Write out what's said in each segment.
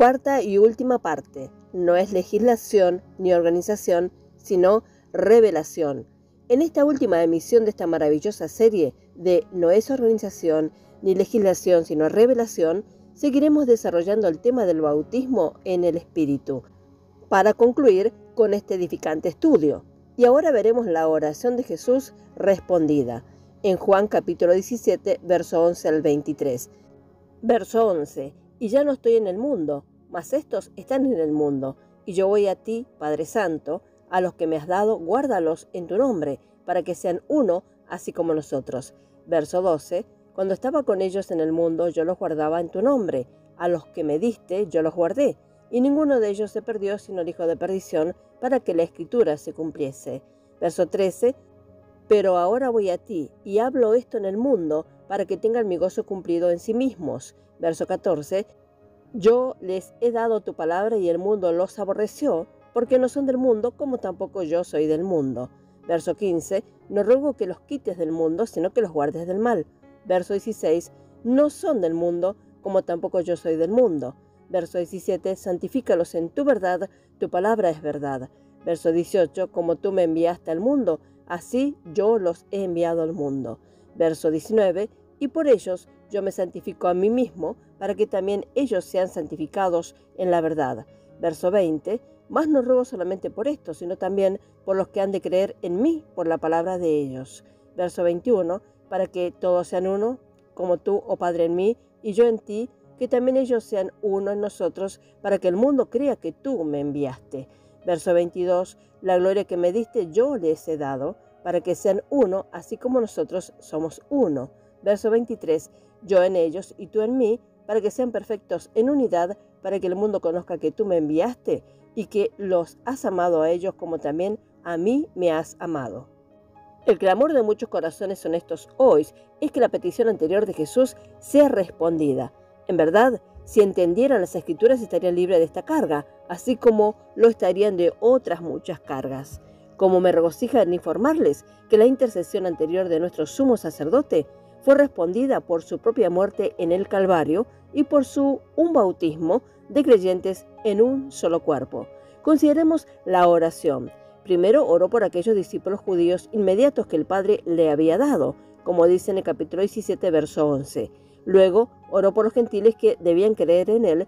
Cuarta y última parte. No es legislación ni organización, sino revelación. En esta última emisión de esta maravillosa serie de No es organización ni legislación, sino revelación, seguiremos desarrollando el tema del bautismo en el Espíritu, para concluir con este edificante estudio. Y ahora veremos la oración de Jesús respondida, en Juan capítulo 17, verso 11 al 23. Verso 11. Y ya no estoy en el mundo, mas estos están en el mundo, y yo voy a ti, Padre Santo, a los que me has dado, guárdalos en tu nombre, para que sean uno, así como nosotros. Verso 12. Cuando estaba con ellos en el mundo, yo los guardaba en tu nombre, a los que me diste, yo los guardé, y ninguno de ellos se perdió, sino el hijo de perdición, para que la Escritura se cumpliese. Verso 13. Pero ahora voy a ti, y hablo esto en el mundo, para que tengan mi gozo cumplido en sí mismos. Verso 14. Yo les he dado tu palabra y el mundo los aborreció, porque no son del mundo, como tampoco yo soy del mundo. Verso 15. No ruego que los quites del mundo, sino que los guardes del mal. Verso 16. No son del mundo, como tampoco yo soy del mundo. Verso 17. Santifícalos en tu verdad, tu palabra es verdad. Verso 18. Como tú me enviaste al mundo, así yo los he enviado al mundo. Verso 19. Y por ellos yo me santifico a mí mismo, para que también ellos sean santificados en la verdad. Verso 20. Mas no ruego solamente por esto, sino también por los que han de creer en mí por la palabra de ellos. Verso 21. Para que todos sean uno, como tú, oh Padre, en mí, y yo en ti, que también ellos sean uno en nosotros, para que el mundo crea que tú me enviaste. Verso 22. La gloria que me diste yo les he dado, para que sean uno, así como nosotros somos uno. Verso 23. Yo en ellos y tú en mí, para que sean perfectos en unidad, para que el mundo conozca que tú me enviaste y que los has amado a ellos como también a mí me has amado. El clamor de muchos corazones honestos hoy es que la petición anterior de Jesús sea respondida. En verdad, si entendieran las Escrituras estarían libres de esta carga, así como lo estarían de otras muchas cargas. Como me regocija en informarles que la intercesión anterior de nuestro sumo sacerdote fue respondida por su propia muerte en el Calvario y por un bautismo de creyentes en un solo cuerpo. Consideremos la oración. Primero oró por aquellos discípulos judíos inmediatos que el Padre le había dado, como dice en el capítulo 17, verso 11. Luego oró por los gentiles que debían creer en él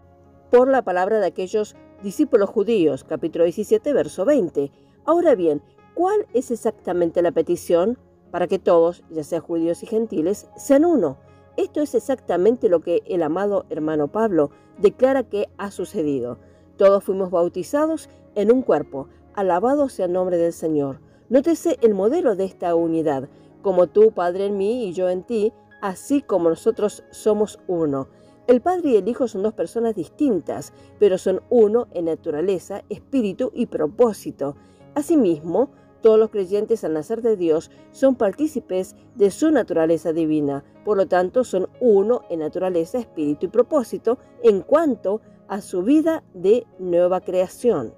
por la palabra de aquellos discípulos judíos, capítulo 17, verso 20. Ahora bien, ¿cuál es exactamente la petición? Para que todos, ya sea judíos y gentiles, sean uno. Esto es exactamente lo que el amado hermano Pablo declara que ha sucedido. Todos fuimos bautizados en un cuerpo. Alabado sea el nombre del Señor. Nótese el modelo de esta unidad. Como tú, Padre, en mí y yo en ti, así como nosotros somos uno. El Padre y el Hijo son dos personas distintas, pero son uno en naturaleza, espíritu y propósito. Asimismo, todos los creyentes al nacer de Dios son partícipes de su naturaleza divina, por lo tanto son uno en naturaleza, espíritu y propósito en cuanto a su vida de nueva creación.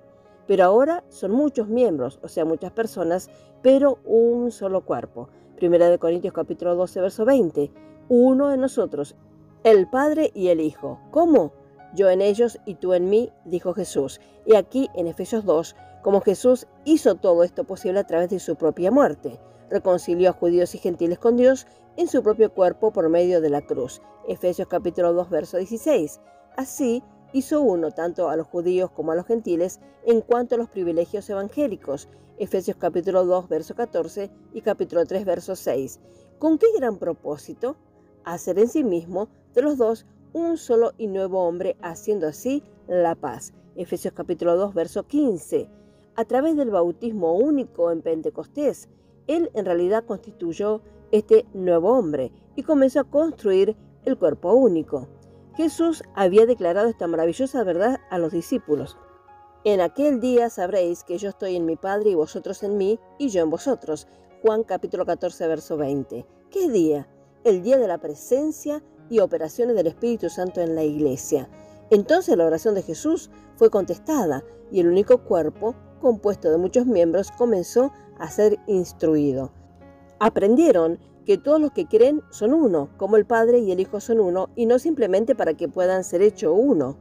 Pero ahora son muchos miembros, o sea, muchas personas, pero un solo cuerpo. Primera de Corintios capítulo 12, verso 20. Uno en nosotros, el Padre y el Hijo. ¿Cómo? Yo en ellos y tú en mí, dijo Jesús. Y aquí en Efesios 2, como Jesús hizo todo esto posible a través de su propia muerte. Reconcilió a judíos y gentiles con Dios en su propio cuerpo por medio de la cruz. Efesios capítulo 2, verso 16. Así hizo uno tanto a los judíos como a los gentiles en cuanto a los privilegios evangélicos. Efesios capítulo 2, verso 14 y capítulo 3, verso 6. ¿Con qué gran propósito? Hacer en sí mismo de los dos un solo y nuevo hombre, haciendo así la paz. Efesios capítulo 2, verso 15. A través del bautismo único en Pentecostés, él en realidad constituyó este nuevo hombre y comenzó a construir el cuerpo único. Jesús había declarado esta maravillosa verdad a los discípulos. En aquel día sabréis que yo estoy en mi Padre y vosotros en mí y yo en vosotros. Juan capítulo 14, verso 20. ¿Qué día? El día de la presencia y operaciones del Espíritu Santo en la iglesia. Entonces la oración de Jesús fue contestada y el único cuerpo, compuesto de muchos miembros, comenzó a ser instruido. Aprendieron que todos los que creen son uno, como el Padre y el Hijo son uno, y no simplemente para que puedan ser hecho uno.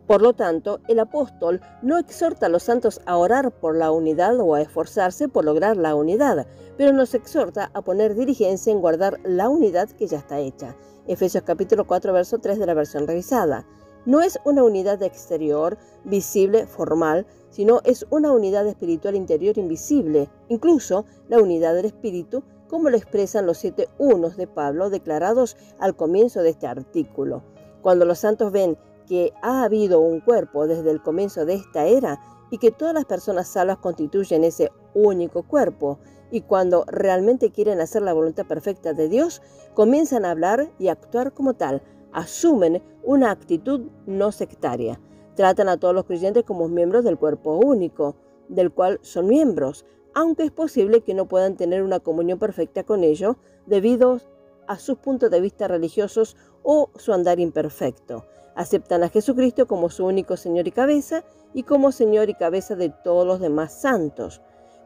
Por lo tanto, el apóstol no exhorta a los santos a orar por la unidad o a esforzarse por lograr la unidad, pero nos exhorta a poner diligencia en guardar la unidad que ya está hecha. Efesios capítulo 4, verso 3 de la versión revisada. No es una unidad exterior, visible, formal, sino es una unidad espiritual interior invisible, incluso la unidad del espíritu, como lo expresan los 7 unos de Pablo declarados al comienzo de este artículo. Cuando los santos ven que ha habido un cuerpo desde el comienzo de esta era y que todas las personas salvas constituyen ese único cuerpo, y cuando realmente quieren hacer la voluntad perfecta de Dios, comienzan a hablar y actuar como tal, asumen una actitud no sectaria. Tratan a todos los creyentes como miembros del cuerpo único, del cual son miembros, aunque es posible que no puedan tener una comunión perfecta con ellos debido a sus puntos de vista religiosos o su andar imperfecto. Aceptan a Jesucristo como su único Señor y cabeza, y como Señor y cabeza de todos los demás santos.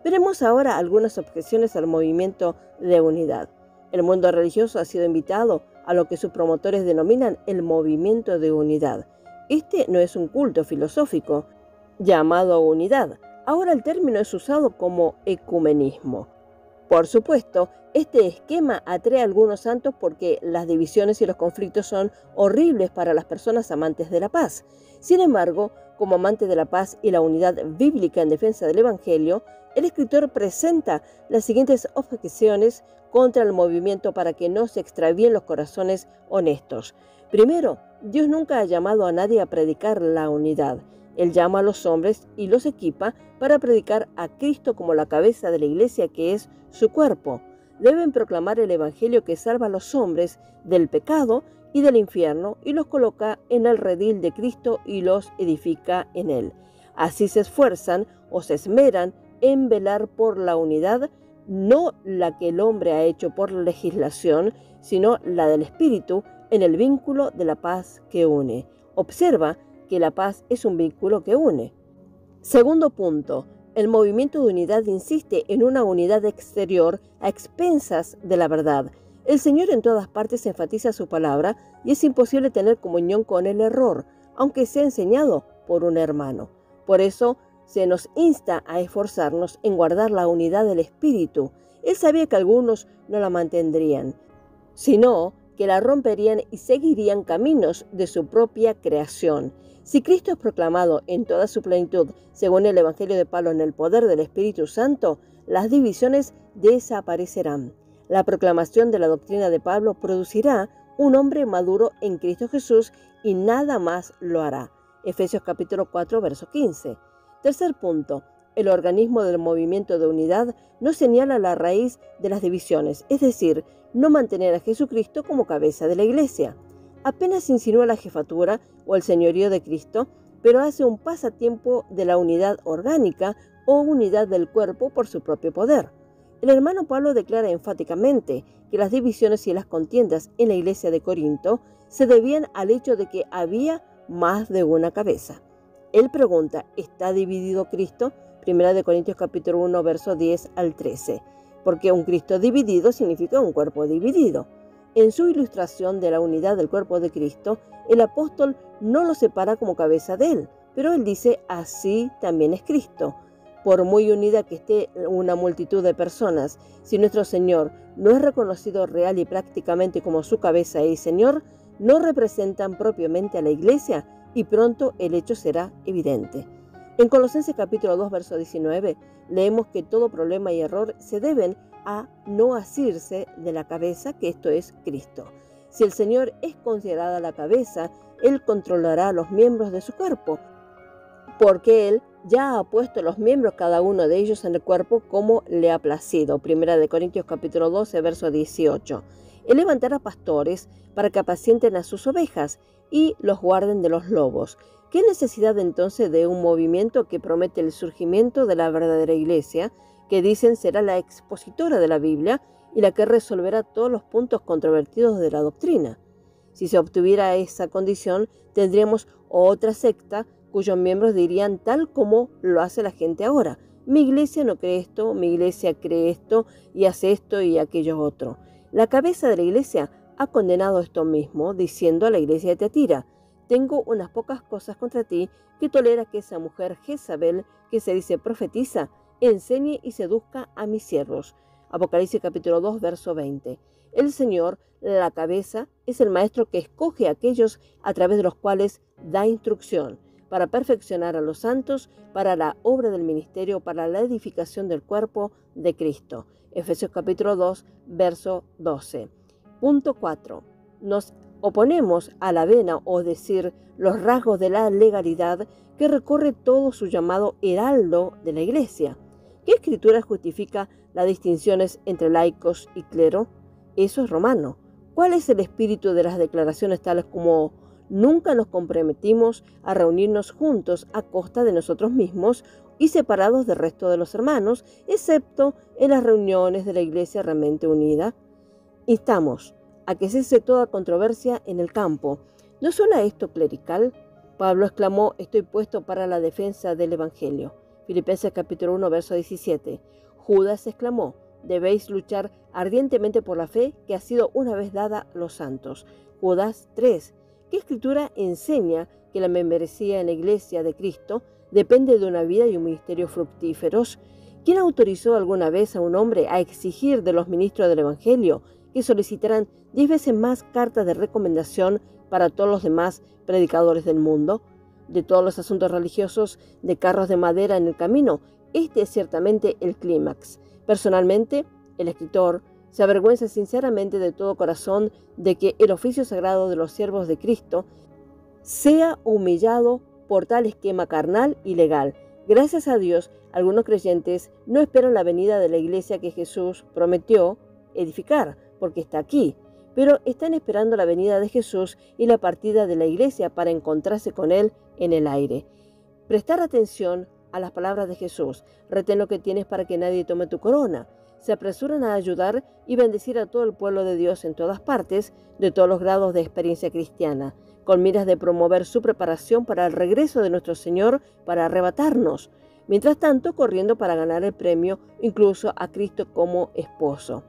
Veremos ahora algunas objeciones al movimiento de unidad. El mundo religioso ha sido invitado a lo que sus promotores denominan el movimiento de unidad. Este no es un culto filosófico llamado unidad. Ahora el término es usado como ecumenismo. Por supuesto, este esquema atrae a algunos santos porque las divisiones y los conflictos son horribles para las personas amantes de la paz. Sin embargo, como amante de la paz y la unidad bíblica en defensa del Evangelio, el escritor presenta las siguientes objeciones contra el movimiento para que no se extravíen los corazones honestos. Primero, Dios nunca ha llamado a nadie a predicar la unidad. Él llama a los hombres y los equipa para predicar a Cristo como la cabeza de la iglesia, que es su cuerpo. Deben proclamar el Evangelio que salva a los hombres del pecado y del infierno y los coloca en el redil de Cristo y los edifica en él. Así se esfuerzan o se esmeran en velar por la unidad, no la que el hombre ha hecho por legislación, sino la del Espíritu en el vínculo de la paz que une. Observa que la paz es un vínculo que une. Segundo punto, el movimiento de unidad insiste en una unidad exterior a expensas de la verdad. El Señor en todas partes enfatiza su palabra y es imposible tener comunión con el error, aunque sea enseñado por un hermano. Por eso se nos insta a esforzarnos en guardar la unidad del Espíritu. Él sabía que algunos no la mantendrían, sino que la romperían y seguirían caminos de su propia creación. Si Cristo es proclamado en toda su plenitud, según el Evangelio de Pablo, en el poder del Espíritu Santo, las divisiones desaparecerán. La proclamación de la doctrina de Pablo producirá un hombre maduro en Cristo Jesús y nada más lo hará. Efesios capítulo 4, verso 15. Tercer punto, el organismo del movimiento de unidad no señala la raíz de las divisiones, es decir, no mantener a Jesucristo como cabeza de la iglesia. Apenas insinúa la jefatura o el señorío de Cristo, pero hace un pasatiempo de la unidad orgánica o unidad del cuerpo por su propio poder. El hermano Pablo declara enfáticamente que las divisiones y las contiendas en la iglesia de Corinto se debían al hecho de que había más de una cabeza. Él pregunta, ¿está dividido Cristo? 1 Corintios capítulo 1, versos 10 al 13. Porque un Cristo dividido significa un cuerpo dividido. En su ilustración de la unidad del cuerpo de Cristo, el apóstol no lo separa como cabeza de él, pero él dice, así también es Cristo. Por muy unida que esté una multitud de personas, si nuestro Señor no es reconocido real y prácticamente como su cabeza y Señor, no representan propiamente a la iglesia y pronto el hecho será evidente. En Colosenses capítulo 2, verso 19, leemos que todo problema y error se deben a no asirse de la cabeza, que esto es Cristo. Si el Señor es considerada la cabeza, Él controlará a los miembros de su cuerpo, porque Él ya ha puesto los miembros cada uno de ellos en el cuerpo como le ha placido. 1 Corintios capítulo 12, verso 18. Él levantará pastores para que apacienten a sus ovejas y los guarden de los lobos. ¿Qué necesidad entonces de un movimiento que promete el surgimiento de la verdadera iglesia, que dicen será la expositora de la Biblia y la que resolverá todos los puntos controvertidos de la doctrina? Si se obtuviera esa condición, tendríamos otra secta cuyos miembros dirían tal como lo hace la gente ahora: mi iglesia no cree esto, mi iglesia cree esto y hace esto y aquello otro. La cabeza de la iglesia ha condenado esto mismo, diciendo a la iglesia de Tiatira: tengo unas pocas cosas contra ti, que tolera que esa mujer Jezabel, que se dice profetiza, enseñe y seduzca a mis siervos. Apocalipsis capítulo 2, verso 20. El Señor, la cabeza, es el maestro que escoge a aquellos a través de los cuales da instrucción, para perfeccionar a los santos, para la obra del ministerio, para la edificación del cuerpo de Cristo. Efesios capítulo 2, verso 12. Punto 4. Nos oponemos a la vena, o decir, los rasgos de la legalidad que recorre todo su llamado heraldo de la Iglesia. ¿Qué escritura justifica las distinciones entre laicos y clero? Eso es romano. ¿Cuál es el espíritu de las declaraciones tales como nunca nos comprometimos a reunirnos juntos a costa de nosotros mismos y separados del resto de los hermanos, excepto en las reuniones de la Iglesia realmente unida? Instamos a que cese toda controversia en el campo. ¿No suena esto clerical? Pablo exclamó: estoy puesto para la defensa del Evangelio. Filipenses capítulo 1, verso 17. Judas exclamó: debéis luchar ardientemente por la fe que ha sido una vez dada a los santos. Judas 3. ¿Qué escritura enseña que la membresía en la Iglesia de Cristo depende de una vida y un ministerio fructíferos? ¿Quién autorizó alguna vez a un hombre a exigir de los ministros del Evangelio que solicitaran 10 veces más cartas de recomendación para todos los demás predicadores del mundo? De todos los asuntos religiosos de carros de madera en el camino, este es ciertamente el clímax. Personalmente, el escritor se avergüenza sinceramente de todo corazón de que el oficio sagrado de los siervos de Cristo sea humillado por tal esquema carnal y legal. Gracias a Dios, algunos creyentes no esperan la venida de la iglesia que Jesús prometió edificar, porque está aquí, pero están esperando la venida de Jesús y la partida de la iglesia para encontrarse con Él en el aire. Prestar atención a las palabras de Jesús: retén lo que tienes para que nadie tome tu corona. Se apresuran a ayudar y bendecir a todo el pueblo de Dios en todas partes, de todos los grados de experiencia cristiana, con miras de promover su preparación para el regreso de nuestro Señor para arrebatarnos, mientras tanto corriendo para ganar el premio, incluso a Cristo como esposo.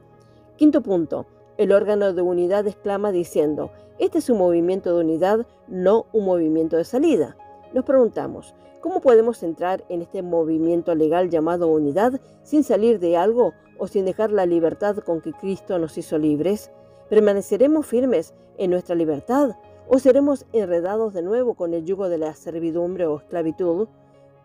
Quinto punto. El órgano de unidad exclama diciendo: este es un movimiento de unidad, no un movimiento de salida. Nos preguntamos: ¿cómo podemos entrar en este movimiento legal llamado unidad sin salir de algo o sin dejar la libertad con que Cristo nos hizo libres? ¿Permaneceremos firmes en nuestra libertad o seremos enredados de nuevo con el yugo de la servidumbre o esclavitud?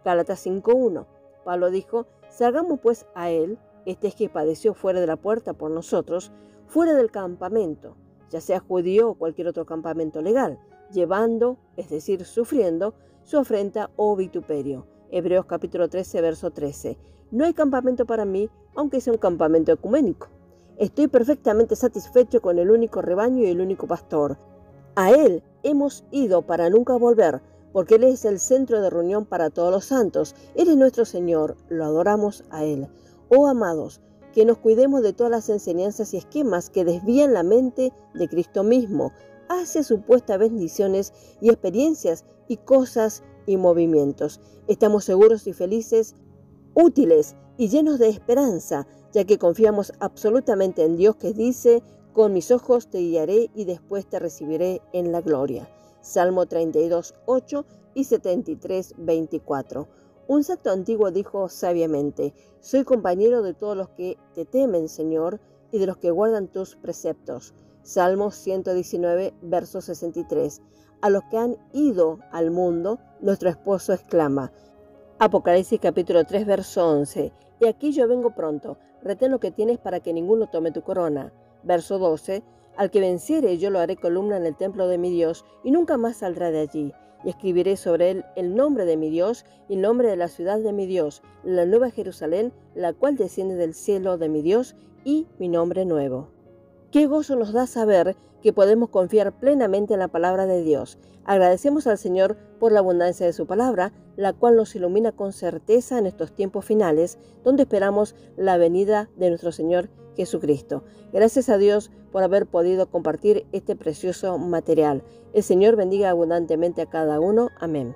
Gálatas 5:1. Pablo dijo: salgamos pues a él, este es que padeció fuera de la puerta por nosotros, fuera del campamento, ya sea judío o cualquier otro campamento legal, llevando, es decir, sufriendo, su afrenta o vituperio. Hebreos capítulo 13, verso 13. No hay campamento para mí, aunque sea un campamento ecuménico. Estoy perfectamente satisfecho con el único rebaño y el único pastor. A Él hemos ido para nunca volver, porque Él es el centro de reunión para todos los santos. Él es nuestro Señor, lo adoramos a Él. Oh amados, que nos cuidemos de todas las enseñanzas y esquemas que desvían la mente de Cristo mismo hacia supuestas bendiciones y experiencias y cosas y movimientos. Estamos seguros y felices, útiles y llenos de esperanza, ya que confiamos absolutamente en Dios, que dice: con mis ojos te guiaré y después te recibiré en la gloria. Salmo 32, 8 y 73, 24. Un santo antiguo dijo sabiamente: soy compañero de todos los que te temen, Señor, y de los que guardan tus preceptos. Salmo 119, verso 63. A los que han ido al mundo, nuestro esposo exclama. Apocalipsis capítulo 3, verso 11. Y aquí yo vengo pronto, retén lo que tienes para que ninguno tome tu corona. Verso 12. Al que venciere yo lo haré columna en el templo de mi Dios, y nunca más saldrá de allí. Y escribiré sobre él el nombre de mi Dios y el nombre de la ciudad de mi Dios, la nueva Jerusalén, la cual desciende del cielo de mi Dios, y mi nombre nuevo. Qué gozo nos da saber que podemos confiar plenamente en la palabra de Dios. Agradecemos al Señor por la abundancia de su palabra, la cual nos ilumina con certeza en estos tiempos finales, donde esperamos la venida de nuestro Señor Jesucristo. Gracias a Dios por haber podido compartir este precioso material. El Señor bendiga abundantemente a cada uno. Amén.